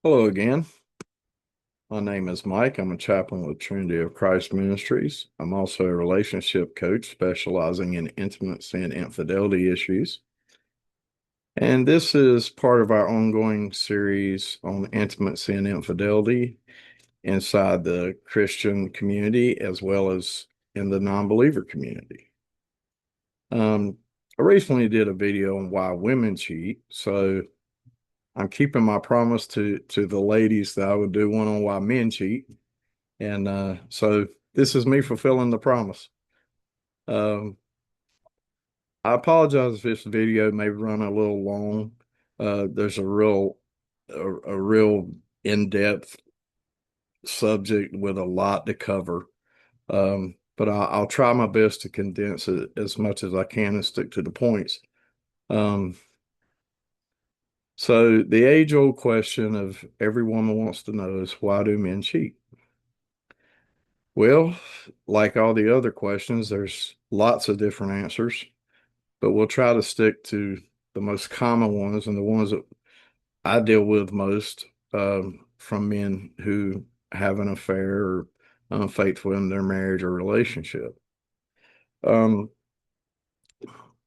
Hello again. My name is Mike. I'm a chaplain with Trinity of Christ Ministries. I'm also a relationship coach specializing in intimacy and infidelity issues. And this is part of our ongoing series on intimacy and infidelity inside the Christian community as well as in the non-believer community. Um, I recently did a video on why women cheat, so I'm keeping my promise to the ladies that I would do one on why men cheat. And so this is me fulfilling the promise. Um, I apologize if this video may run a little long. There's a real in-depth subject with a lot to cover. But I'll try my best to condense it as much as I can and stick to the points. Um, so the age-old question of every woman wants to know is why do men cheat? Well, like all the other questions, there's lots of different answers, but we'll try to stick to the most common ones and the ones that I deal with most from men who have an affair or unfaithful in their marriage or relationship. Um,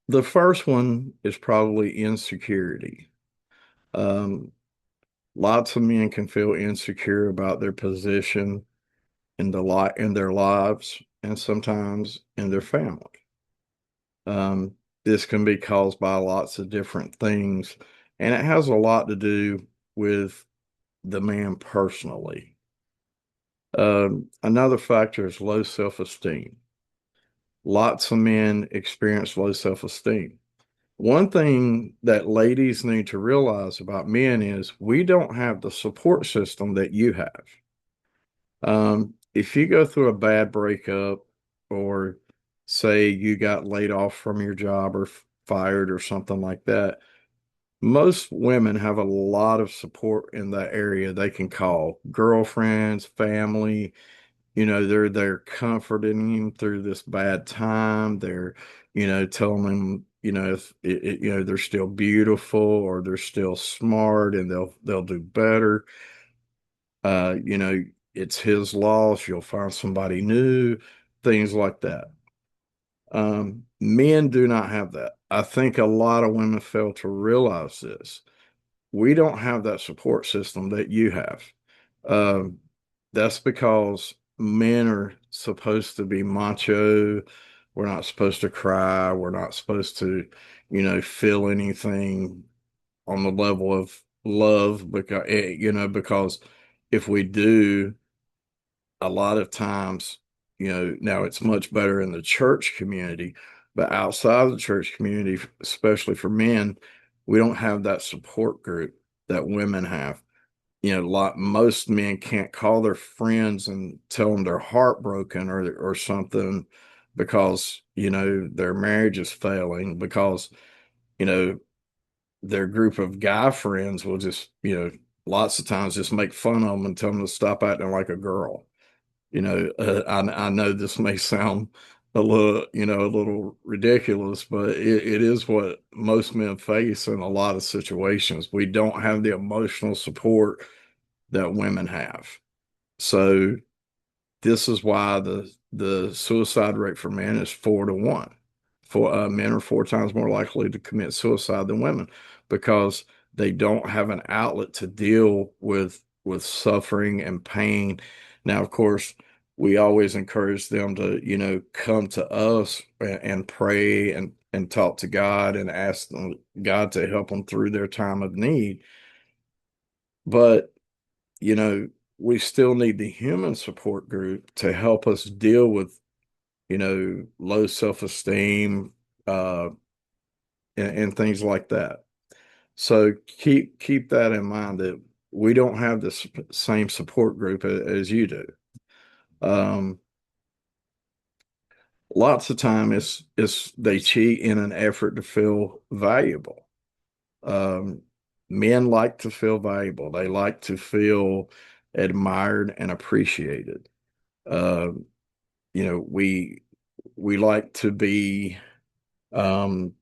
the first one is probably insecurity. Um, Lots of men can feel insecure about their position in their lives and sometimes in their family. This can be caused by lots of different things, and it has a lot to do with the man personally. Another factor is low self-esteem. Lots of men experience low self-esteem. One thing that ladies need to realize about men is we don't have the support system that you have. If you go through a bad breakup or say you got laid off from your job or fired or something like that, most women have a lot of support in that area. They can call girlfriends, family, they're there comforting them through this bad time. They're, telling them, if they're still beautiful or they're still smart and they'll do better. Uh, you know, it's his loss. You'll find somebody new, things like that. Men do not have that. I think a lot of women fail to realize this. We don't have that support system that you have. Um, that's because men are supposed to be macho. We're not supposed to cry. We're not supposed to, feel anything on the level of love because if we do, a lot of times, now it's much better in the church community, but outside of the church community, especially for men, we don't have that support group that women have. Most men can't call their friends and tell them they're heartbroken or something because, their marriage is failing because, you know, their group of guy friends will just, lots of times just make fun of them and tell them to stop acting like a girl. I know this may sound a little ridiculous, but it is what most men face in a lot of situations. We don't have the emotional support that women have. So this is why the suicide rate for men is 4 to 1. For men are 4 times more likely to commit suicide than women because they don't have an outlet to deal with suffering and pain. Now, of course, we always encourage them to, come to us and pray and talk to God and ask them, God to help them through their time of need. But you know, we still need the human support group to help us deal with, low self-esteem, uh, and things like that. So keep that in mind that we don't have the same support group as you do. Um, Lots of time it's they cheat in an effort to feel valuable. Um, Men like to feel valuable. They like to feel admired and appreciated. Uh, you know, we like to be um,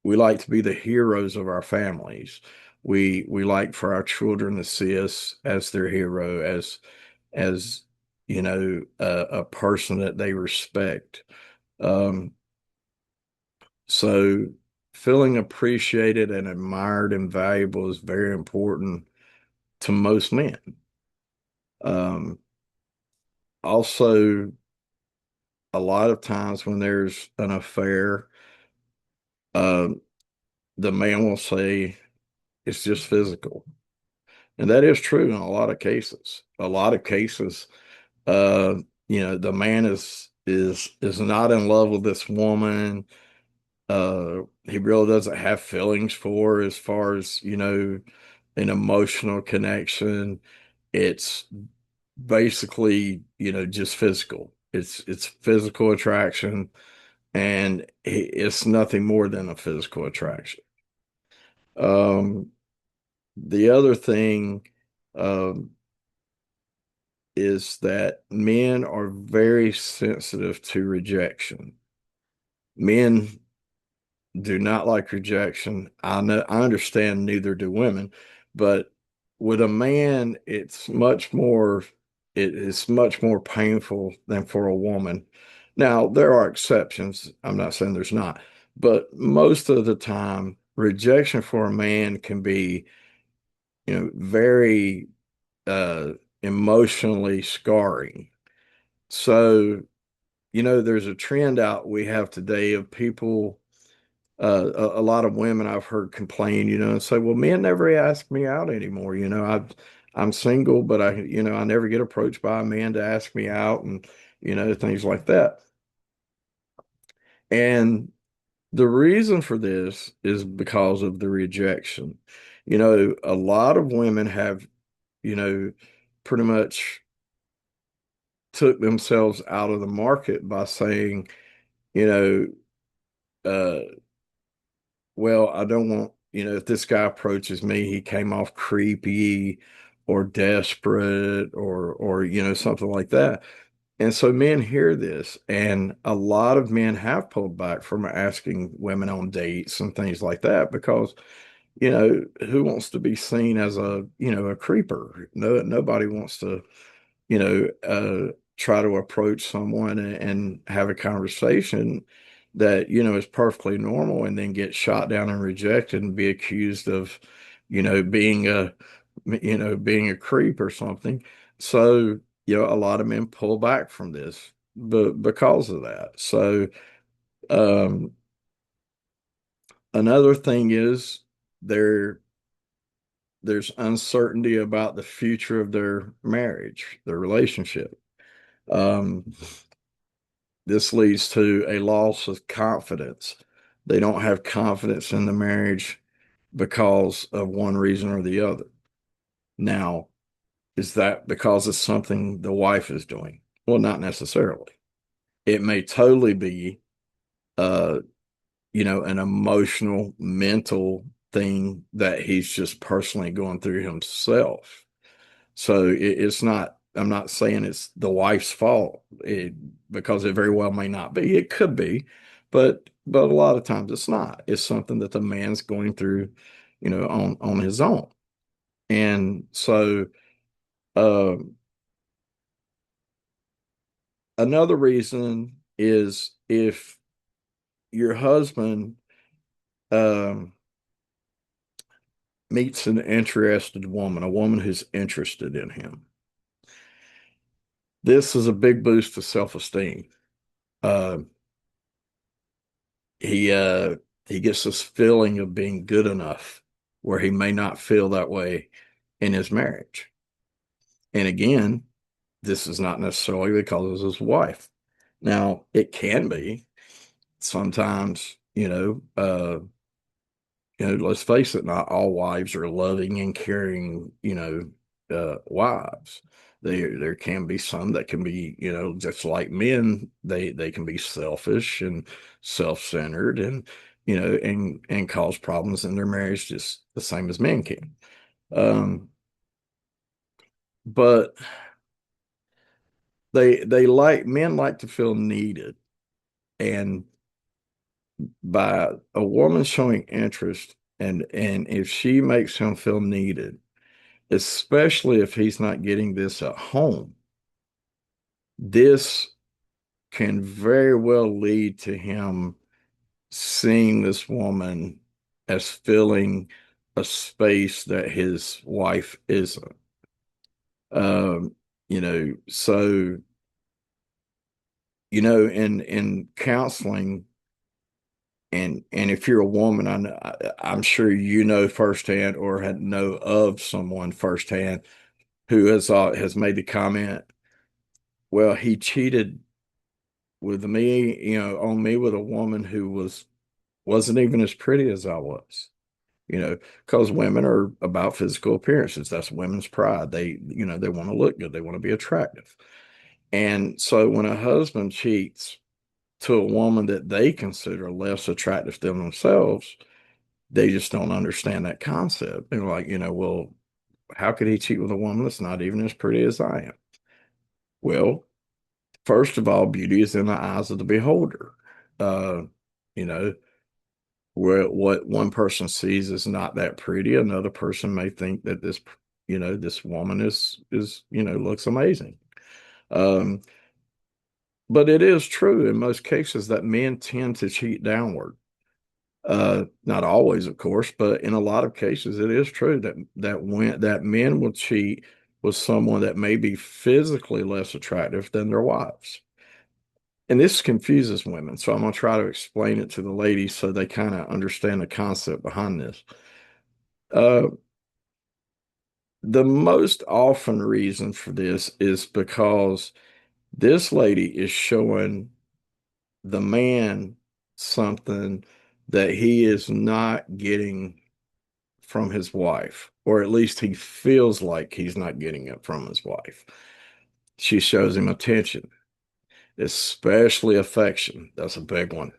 we like to be the heroes of our families. We like for our children to see us as their hero, as a person that they respect. Um, so feeling appreciated and admired and valuable is very important to most men. Um, Also, a lot of times when there's an affair, um, the man will say it's just physical. And that is true in a lot of cases. A lot of cases, uh, the man is not in love with this woman. He really doesn't have feelings for her as far as, an emotional connection. It's basically, just physical. It's physical attraction, and it's nothing more than a physical attraction. Um, the other thing um, is that men are very sensitive to rejection. Men do not like rejection. I know, I understand neither do women, but with a man, it is much more painful than for a woman. Now, there are exceptions. I'm not saying there's not, but most of the time, rejection for a man can be, very uh emotionally scarring. So, there's a trend out we have today of people, a lot of women I've heard complain, and say, well, men never ask me out anymore. I'm single, but I never get approached by a man to ask me out, and, things like that. And the reason for this is because of the rejection. A lot of women have, you know, pretty much took themselves out of the market by saying, you know, uh, well, I don't want, if this guy approaches me, he came off creepy or desperate or, something like that. And so men hear this, and a lot of men have pulled back from asking women on dates and things like that because, who wants to be seen as a creeper? No, nobody wants to, try to approach someone and have a conversation that, is perfectly normal and then get shot down and rejected and be accused of, being being a creep or something. So, a lot of men pull back from this, but because of that. So, um, another thing is there, there's uncertainty about the future of their marriage, their relationship. Um, This leads to a loss of confidence. They don't have confidence in the marriage because of one reason or the other. Now, is that because of something the wife is doing? Well, not necessarily. It may totally be, uh, an emotional, mental thing that he's just personally going through himself. So it's not, I'm not saying it's the wife's fault because it very well may not be. It could be, but a lot of times it's not. It's something that the man's going through, on his own. And so um, another reason is if your husband um, meets an interested woman, a woman who's interested in him, this is a big boost to self-esteem. Uh, he uh he gets this feeling of being good enough where he may not feel that way in his marriage. And again, this is not necessarily because of his wife. Now, it can be sometimes, let's face it, not all wives are loving and caring, wives. There can be some that can be, just like men, they can be selfish and self-centered and, and cause problems in their marriage just the same as men can. Um, but men like to feel needed. And by a woman showing interest And if she makes him feel needed, especially if he's not getting this at home, this can very well lead to him seeing this woman as filling a space that his wife isn't. Um, so in counseling, and if you're a woman, I'm sure you know firsthand or know of someone firsthand who has made the comment, well, he cheated with me, on me with a woman who wasn't even as pretty as I was. Because women are about physical appearances. That's women's pride. They want to look good. They want to be attractive. And so when a husband cheats to a woman that they consider less attractive than themselves, they just don't understand that concept. They're like, well, how could he cheat with a woman that's not even as pretty as I am? Well, first of all, beauty is in the eyes of the beholder. Uh, you know, where what one person sees is not that pretty, another person may think that this woman looks amazing. Um, but it is true in most cases that men tend to cheat downward. Not always, of course, but in a lot of cases, it is true that men will cheat with someone that may be physically less attractive than their wives. And this confuses women, so I'm going to try to explain it to the ladies so they kind of understand the concept behind this. Uh, the most often reason for this is because this lady is showing the man something that he is not getting from his wife, or at least he feels like he's not getting it from his wife. She shows him attention, especially affection. That's a big one.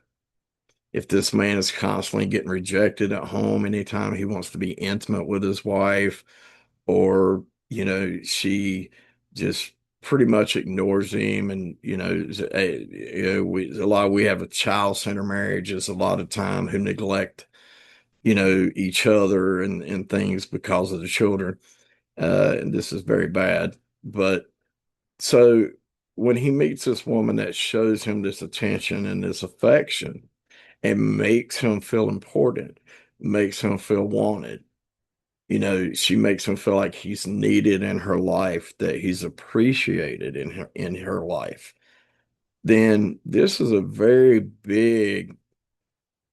If this man is constantly getting rejected at home anytime he wants to be intimate with his wife, or, she just pretty much ignores him, and, we have a child-centered marriages a lot of time who neglect, each other and things because of the children. And this is very bad. But so when he meets this woman that shows him this attention and this affection and makes him feel important, makes him feel wanted, she makes him feel like he's needed in her life, that he's appreciated in her life, then this is a very big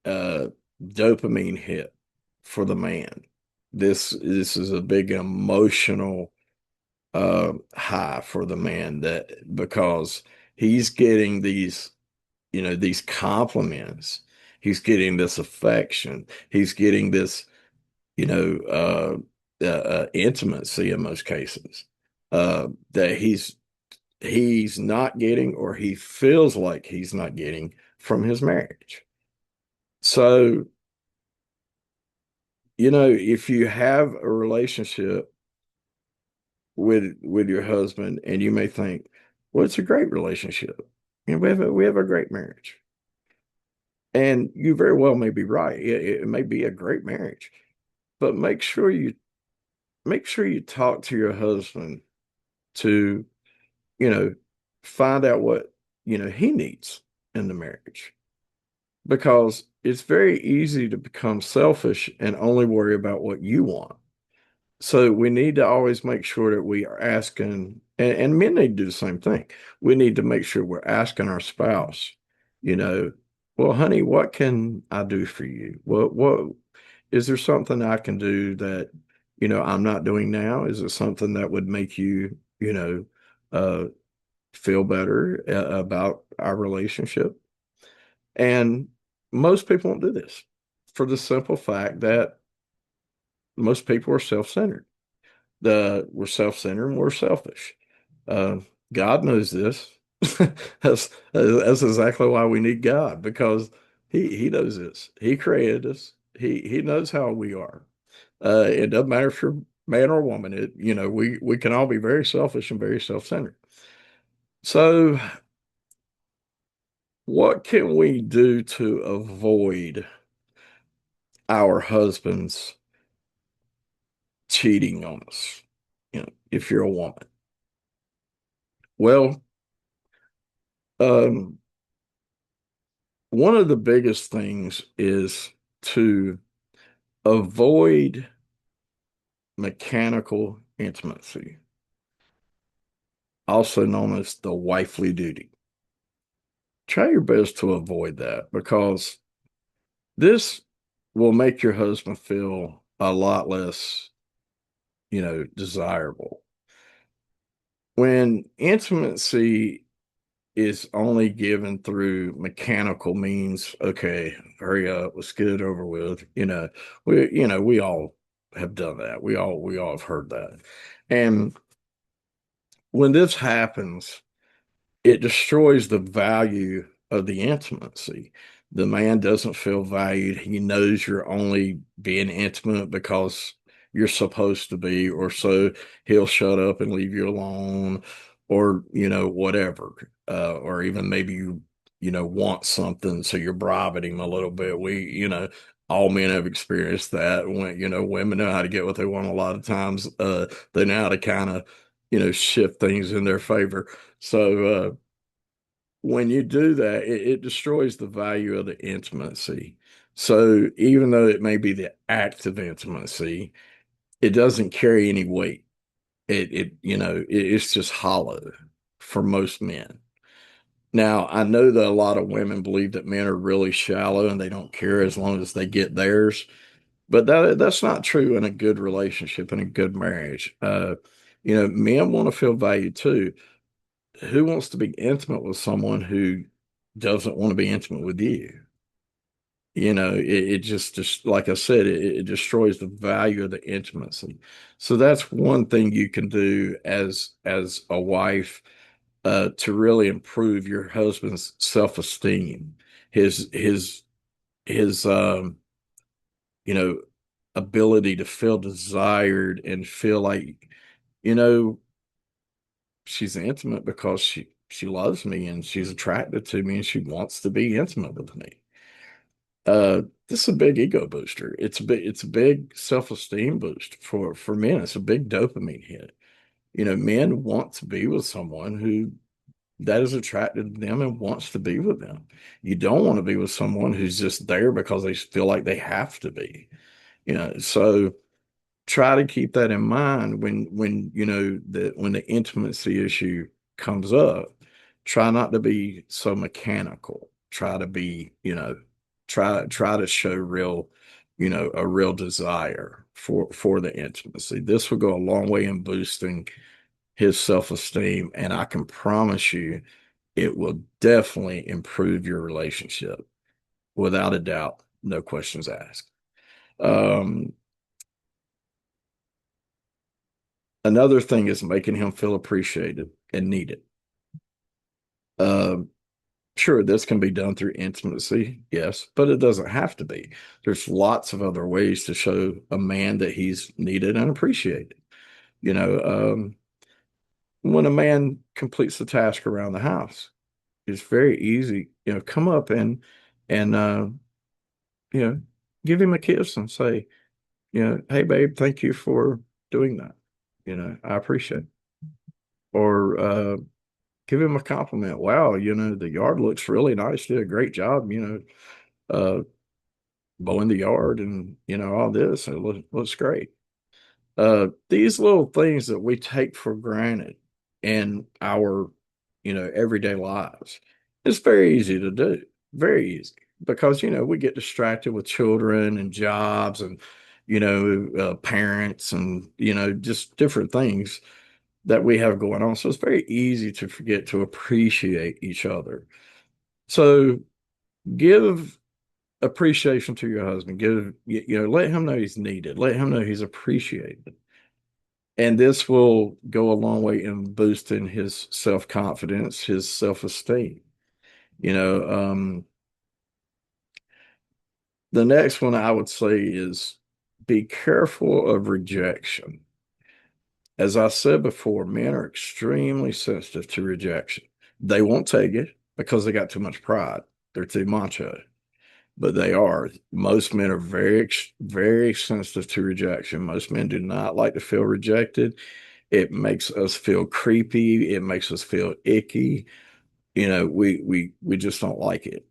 uh, dopamine hit for the man. This is a big emotional high for the man, that because he's getting these compliments, he's getting this affection, he's getting this intimacy in most cases that he's not getting, or he feels like he's not getting from his marriage. So, if you have a relationship with your husband, and you may think, well, it's a great relationship. We have a great marriage. And you very well may be right. It may be a great marriage, but make sure you talk to your husband to, you know, find out what, he needs in the marriage, because it's very easy to become selfish and only worry about what you want. So we need to always make sure that we are asking, and men need to do the same thing. We need to make sure we're asking our spouse, you know, well, honey, what can I do for you? What is there something I can do that, I'm not doing now? Is it something that would make you, uh, feel better about our relationship? And most people don't do this for the simple fact that most people are self-centered. We're self-centered and we're selfish. Uh, God knows this. That's exactly why we need God, because He knows this. He created us. He knows how we are. It doesn't matter if you're man or woman. We can all be very selfish and very self-centered. So, what can we do to avoid our husbands cheating on us, if you're a woman. Well, um, one of the biggest things is to avoid mechanical intimacy, also known as the wifely duty. Try your best to avoid that because this will make your husband feel a lot less, desirable. When intimacy is only given through mechanical means, okay, hurry up, let's get it over with. We all have done that. We all have heard that. And when this happens, it destroys the value of the intimacy. The man doesn't feel valued. He knows you're only being intimate because you're supposed to be, or so he'll shut up and leave you alone, or, whatever. Or even maybe you want something, so you're bribing him a little bit. All men have experienced that. When, women know how to get what they want a lot of times. They know how to kind of, shift things in their favor. So, when you do that, it destroys the value of the intimacy. So even though it may be the act of intimacy, it doesn't carry any weight. It's just hollow for most men. Now, I know that a lot of women believe that men are really shallow and they don't care as long as they get theirs, but that's not true in a good relationship, in a good marriage. Men want to feel valued too. Who wants to be intimate with someone who doesn't want to be intimate with you? It just like I said, it destroys the value of the intimacy. So that's one thing you can do as a wife, to really improve your husband's self-esteem, his you know ability to feel desired and feel like, you know she's intimate because she loves me and she's attracted to me and she wants to be intimate with me. This is a big ego booster. It's a big self-esteem boost for men. It's a big dopamine hit. Men want to be with someone who that is attracted to them and wants to be with them. You don't want to be with someone who's just there because they feel like they have to be. So try to keep that in mind when when the intimacy issue comes up. Try not to be so mechanical. Try to be, try to show real, a real desire for the intimacy. This will go a long way in boosting his self-esteem, and I can promise you it will definitely improve your relationship without a doubt, no questions asked. um Another thing is making him feel appreciated and needed. Um, sure, this can be done through intimacy, yes, but it doesn't have to be. There's lots of other ways to show a man that he's needed and appreciated. You know, um, when a man completes the task around the house, it's very easy. Come up and you know, give him a kiss and say, hey babe, thank you for doing that. I appreciate it. Or give him a compliment. Wow, the yard looks really nice. Did a great job, mowing the yard and, all this. It looks great. These little things that we take for granted in our, everyday lives, it's very easy to do. Very easy. Because, we get distracted with children and jobs and, parents and, just different things that we have going on. So it's very easy to forget to appreciate each other. So give appreciation to your husband. Let him know he's needed. Let him know he's appreciated. And this will go a long way in boosting his self-confidence, his self-esteem. You know, um, the next one I would say is be careful of rejection. As I said before, men are extremely sensitive to rejection. They won't take it because they got too much pride. They're too macho. but they are. Most men are very sensitive to rejection. Most men do not like to feel rejected. It makes us feel creepy. It makes us feel icky. We just don't like it.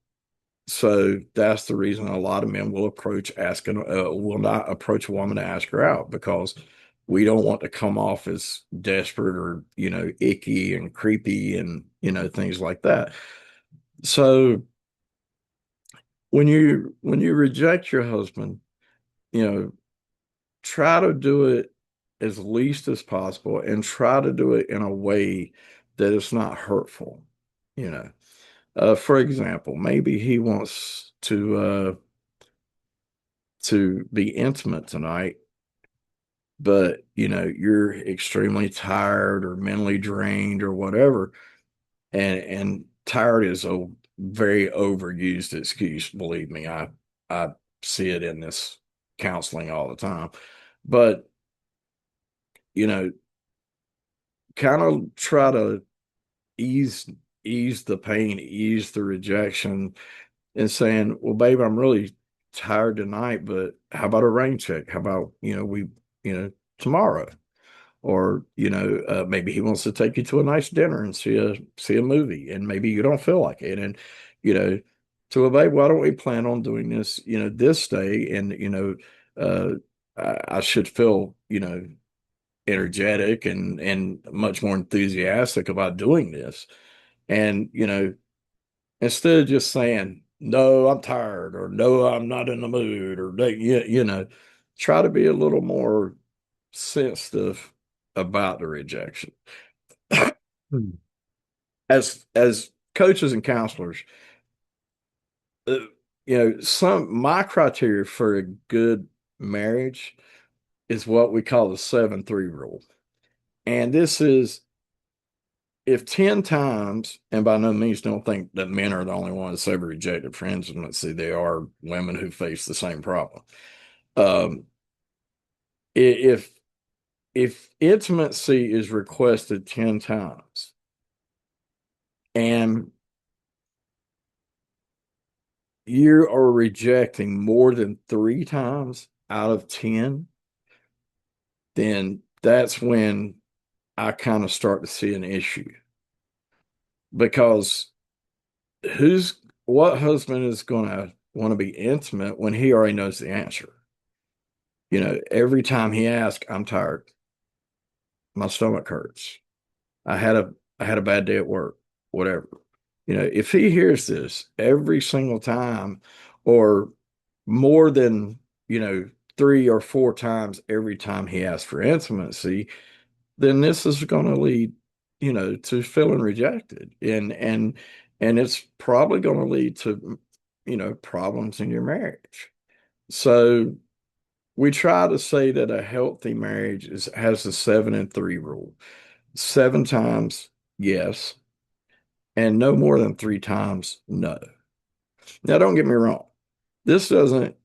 So that's the reason a lot of men will not approach a woman to ask her out, because we don't want to come off as desperate or, icky and creepy and, things like that. So when you reject your husband, you know, try to do it as least as possible and try to do it in a way that it's not hurtful. You know, for example, maybe he wants to be intimate tonight, but you're extremely tired or mentally drained or whatever, and tired is a very overused excuse. Believe me, I see it in this counseling all the time. But you know, kind of try to ease ease the pain, ease the rejection, and saying, "Well, babe, I'm really tired tonight, but how about a rain check? How about you know tomorrow?" Or maybe he wants to take you to a nice dinner and see a movie, and maybe you don't feel like it, and you know, so, well, babe, why don't we plan on doing this, this day, and uh, I should feel energetic and much more enthusiastic about doing this, and instead of just saying no, I'm tired, or no, I'm not in the mood, or try to be a little more sensitive about the rejection. Hmm. As coaches and counselors, uh, some my criteria for a good marriage is what we call the 7-3 rule. And this is, if 10 times, and by no means don't think that men are the only ones ever rejected for intimacy, there are women who face the same problem. Um, if intimacy is requested 10 times and you are rejecting more than 3 times out of 10, then that's when I kind of start to see an issue. Because what husband is going to want to be intimate when he already knows the answer? Every time he asks, I'm tired, my stomach hurts, I had a I had a bad day at work, whatever. If he hears this every single time, or more than, 3 or 4 times every time he asks for intimacy, then this is going to lead, to feeling rejected. And it's probably going to lead to, problems in your marriage. So we try to say that a healthy marriage has the 7-3 rule. 7 times, yes, and no more than 3 times, no. Now, don't get me wrong. This doesn't,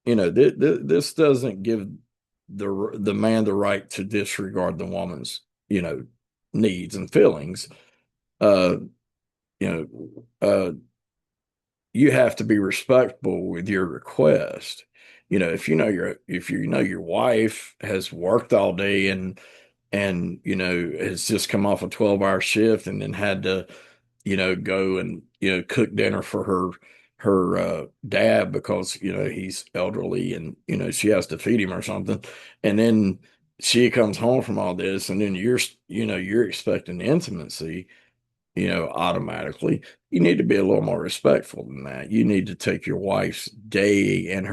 this doesn't give the man the right to disregard the woman's, needs and feelings. Uh, you you have to be respectful with your request. If you know your wife has worked all day and has just come off a 12-hour shift and then had to go and cook dinner for her dad, because he's elderly, and she has to feed him or something, and then she comes home from all this, and then you're expecting intimacy, automatically. You need to be a little more respectful than that. You need to take your wife's day and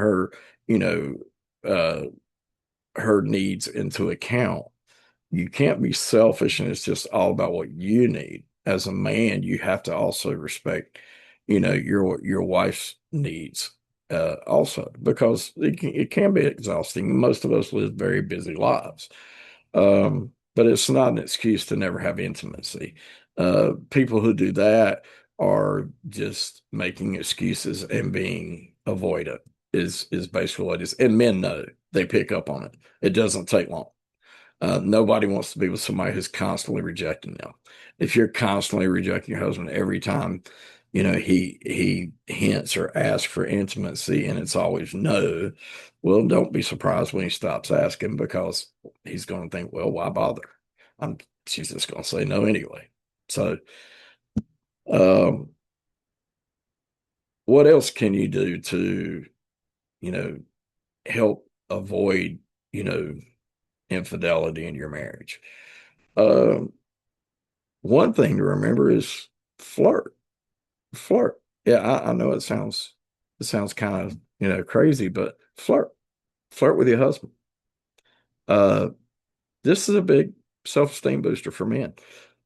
you know uh her needs into account. You can't be selfish and it's just all about what you need. As a man, you have to also respect, your wife's needs, also, because it can be exhausting. Most of us live very busy lives. But it's not an excuse to never have intimacy. People who do that are just making excuses and being avoidant is basically what it is. And men know, they pick up on it. It doesn't take long. Nobody wants to be with somebody who's constantly rejecting them. If you're constantly rejecting your husband every time, he hints or asks for intimacy and it's always no. Well, don't be surprised when he stops asking because he's going to think, well, why bother? I'm She's just going to say no anyway. So, um, what else can you do to, you know, help avoid, you know, infidelity in your marriage? Um, One thing to remember is flirt. Flirt. Yeah, I know it sounds kind of, crazy, but flirt. Flirt with your husband. Uh, this is a big self-esteem booster for men.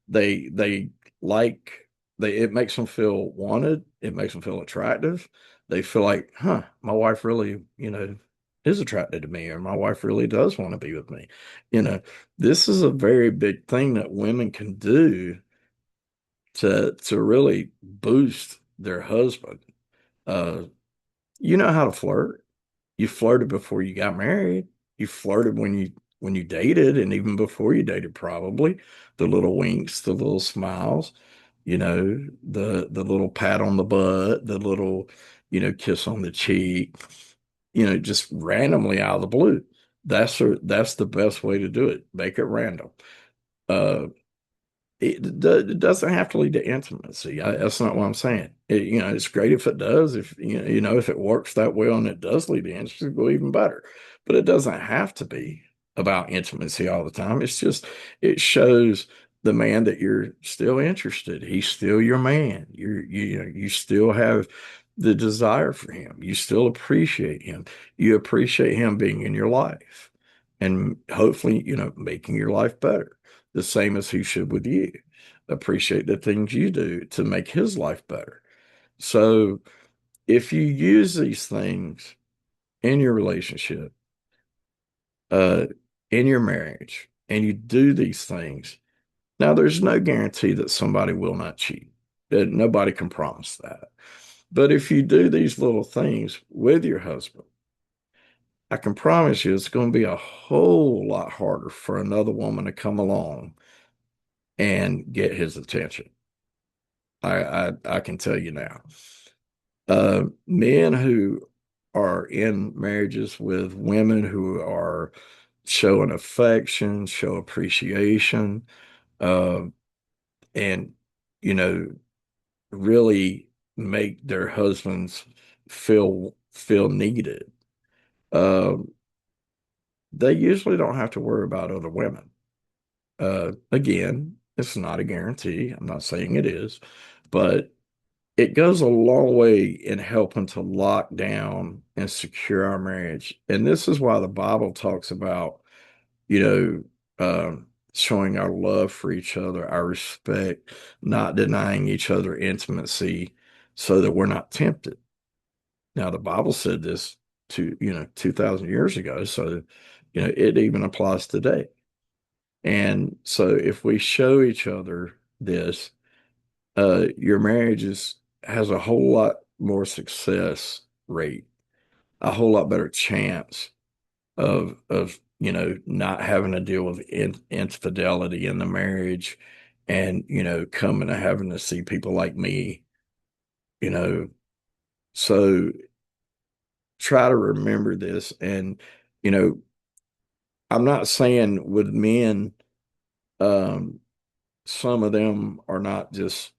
They like it makes them feel wanted, it makes them feel attractive. They feel like, huh, my wife really, is attracted to me, or my wife really does want to be with me. You know, this is a very big thing that women can do to really boost their husband. Uh, you know how to flirt. You flirted before you got married. You flirted when you dated, and even before you dated, probably. The little winks, the little smiles, the little pat on the butt, the little, kiss on the cheek, just randomly out of the blue. That's the best way to do it. Make it random. Uh, it doesn't have to lead to intimacy. That's not what I'm saying. It's great if it does. If if it works that well and it does lead to intimacy, well, even better. But it doesn't have to be about intimacy all the time. It's just it shows the man that you're still interested. He's still your man. You still have the desire for him. You still appreciate him. You appreciate him being in your life, and hopefully, making your life better the same as he should with you. Appreciate the things you do to make his life better. So if you use these things in your relationship, uh, in your marriage, and you do these things, now there's no guarantee that somebody will not cheat. Nobody can promise that. But if you do these little things with your husband, I can promise you it's going to be a whole lot harder for another woman to come along and get his attention. I can tell you now. Men who are in marriages with women who are showing affection, show appreciation, uh, and you know, really make their husbands feel needed. Um, they usually don't have to worry about other women. Again, it's not a guarantee. I'm not saying it is, but it goes a long way in helping to lock down and secure our marriage. And this is why the Bible talks about, you showing our love for each other, our respect, not denying each other intimacy so that we're not tempted. Now, the Bible said this 2,000 years ago. So, it even applies today. And so if we show each other this, your marriage has a whole lot more success rate, a whole lot better chance of not having to deal with infidelity in the marriage, and coming and having to see people like me, you know. So try to remember this, and you know, I'm not saying with men, um, some of them are not just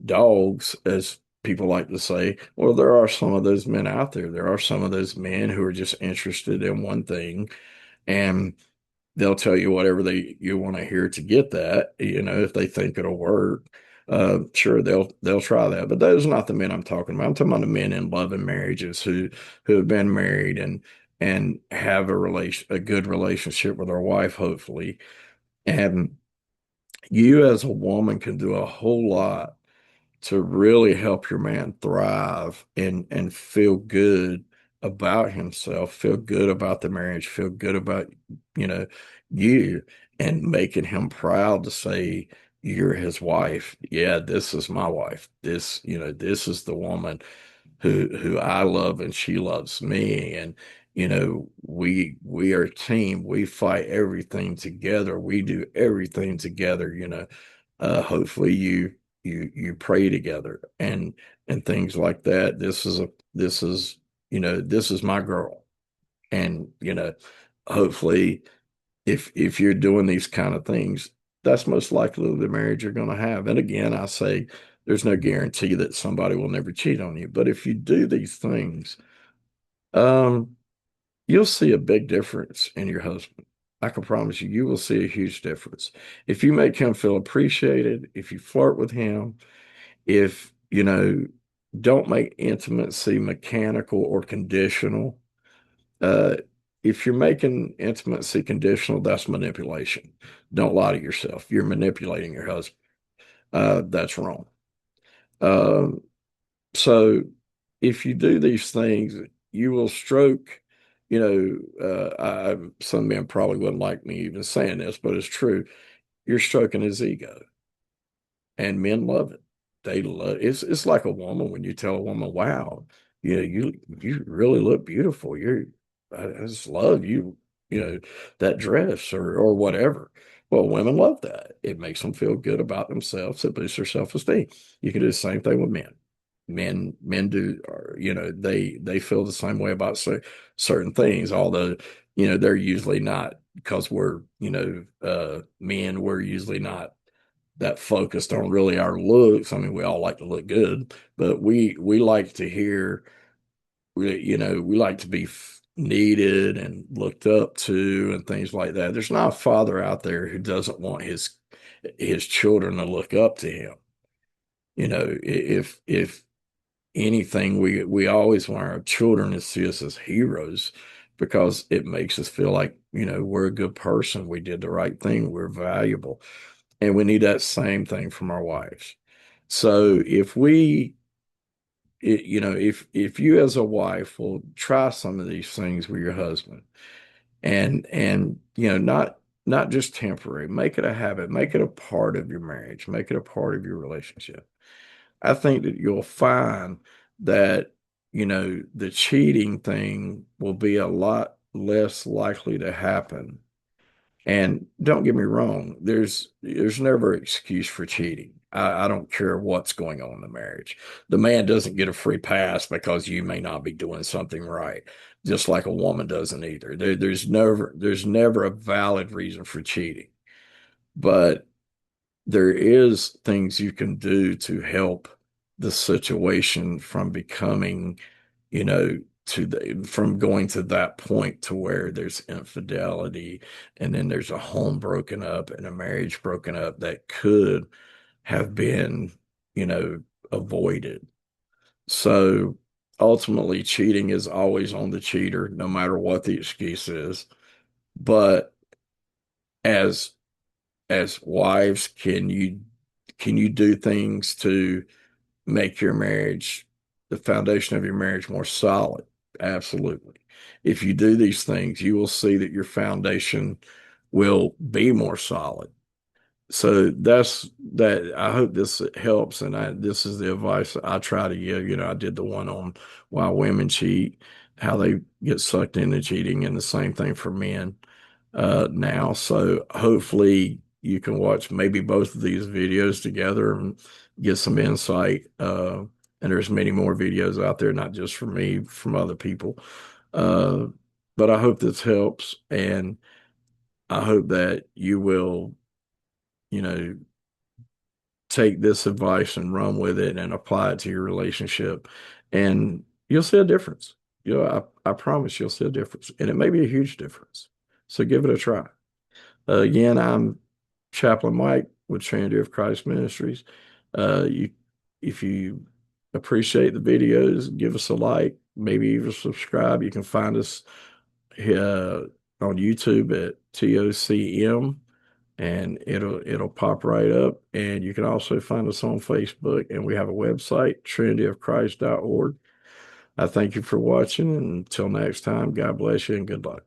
dogs, as people like to say. Well, there are some of those men out there. There are some of those men who are just interested in one thing, and they'll tell you whatever you want to hear to get that. If they think it'll work, sure they'll try that. But those are not the men I'm talking about. I'm talking about the men in loving marriages who have been married and have a good relationship with their wife, hopefully. And you as a woman can do a whole lot to really help your man thrive and feel good about himself, feel good about the marriage, feel good about, you know, you, and making him proud to say you're his wife. Yeah, this is my wife. This is the woman who I love and she loves me. And we are a team. We fight everything together. We do everything together. Hopefully you pray together and things like that. This is, this is my girl. And, hopefully if you're doing these kind of things, that's most likely the marriage you're going to have. And again, I say there's no guarantee that somebody will never cheat on you. But if you do these things, um, you'll see a big difference in your husband. I can promise you, you will see a huge difference. If you make him feel appreciated, if you flirt with him, if, don't make intimacy mechanical or conditional. Uh, if you're making intimacy conditional, that's manipulation. Don't lie to yourself. You're manipulating your husband. That's wrong. Um, so if you do these things, you will stroke, some men probably wouldn't like me even saying this, but it's true. You're stroking his ego, and men love it. They love it's like a woman when you tell a woman, "Wow, you really look beautiful. I just love you, that dress or whatever." Well, women love that. It makes them feel good about themselves. It boosts their self-esteem. You can do the same thing with men. Men do, or, they feel the same way about certain things, although, they're usually not, because we're, men, we're usually not that focused on really our looks. I mean, we all like to look good, but we like to hear, we like to be needed and looked up to and things like that. There's not a father out there who doesn't want his children to look up to him. If anything, we always want our children to see us as heroes because it makes us feel like, we're a good person. We did the right thing. We're valuable. And we need that same thing from our wives. So if you as a wife will try some of these things with your husband, and not just temporary, make it a habit, make it a part of your marriage, make it a part of your relationship. I think that you'll find that, the cheating thing will be a lot less likely to happen. And don't get me wrong, there's never an excuse for cheating. I don't care what's going on in the marriage. The man doesn't get a free pass because you may not be doing something right, just like a woman doesn't either. There's never a valid reason for cheating. But there is things you can do to help the situation from becoming, you know, from going to that point to where there's infidelity and then there's a home broken up and a marriage broken up that could have been, avoided. So ultimately, cheating is always on the cheater, no matter what the excuse is. But as as wives, can you do things to make your marriage, the foundation of your marriage, more solid? Absolutely. If you do these things, you will see that your foundation will be more solid. So that's that. I hope this helps, and this is the advice I try to give. I did the one on why women cheat, how they get sucked into cheating, and the same thing for men now. So hopefully you can watch maybe both of these videos together and get some insight. And there's many more videos out there, not just from me, from other people. Uh, but I hope this helps, and I hope that you will, you know, take this advice and run with it and apply it to your relationship, and you'll see a difference. I promise you'll see a difference, and it may be a huge difference. So give it a try. Again, I'm Chaplain Mike with Trinity of Christ Ministries. If you appreciate the videos, give us a like, maybe even subscribe. You can find us on YouTube at TOCM, and it'll pop right up. And you can also find us on Facebook, and we have a website, trinityofchrist.org. I thank you for watching, and until next time, God bless you and good luck.